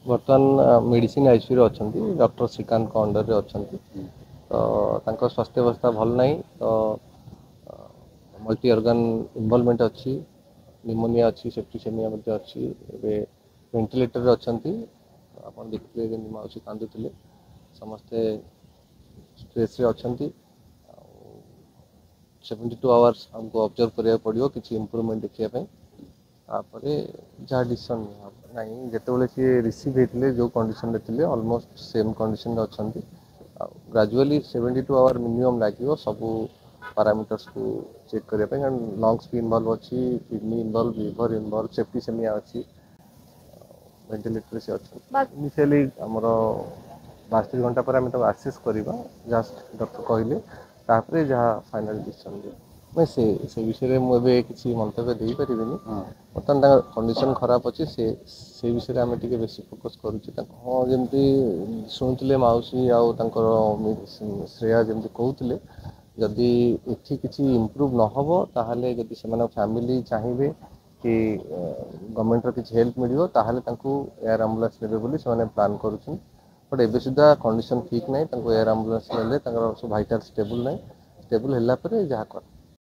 बर्तमान medicine ICU अच्छा doctor Shrikant under अच्छा तो स्वास्थ्यावस्था भल ना तो मल्टी ऑर्गन इन्वॉल्वमेंट अच्छी निमोनिया अच्छी सेप्टिसेमिया अच्छी वेंटिलेटर अच्छा आप देखते माउसी कांदुले समस्ते स्ट्रेस अच्छा 72 आवर्स हमको ऑब्जर्व करिया पड़ियो किसी इंप्रूवमेंट देखिया जहाँ डिसीजन नहीं जिते सी रिसीव होते जो कंडीशन रे थिले ऑलमोस्ट सेम कंडीशन अच्छा ग्रेजुअली 72 आवर मिनिमम लगे सब पैरामीटर्स को चेक करने लंग्स भी इन्वॉल्व अच्छी kidney involve liver involve septicaemia अच्छी वेंटिलेटर से अच्छा इनिशियली आमर 72 घंटा पर आम आसेस करवा जस्ट डॉक्टर कहले जहाँ फाइनल डिसीजन नहीं से विषय में मुझे किसी मंतव्य दे पारि बर्तमान कंडीशन खराब अच्छी से विषय में टी बेसी फोकस करुँचे हाँ जमी शुणुले मौसी आउ श्रेया जमी कहते जदि एठी किसी इम्प्रूव न हो ताहले जदि से फैमिली चाहिए कि गवर्नमेंट किसी हेल्प मिल एयर एम्बुलेंस ने प्लान करुँच बट एबे सुधा कंडीशन ठीक ना एयर एम्बुलेंस ने भाइटाल स्टेबल ना स्टेबल है जहाँ कर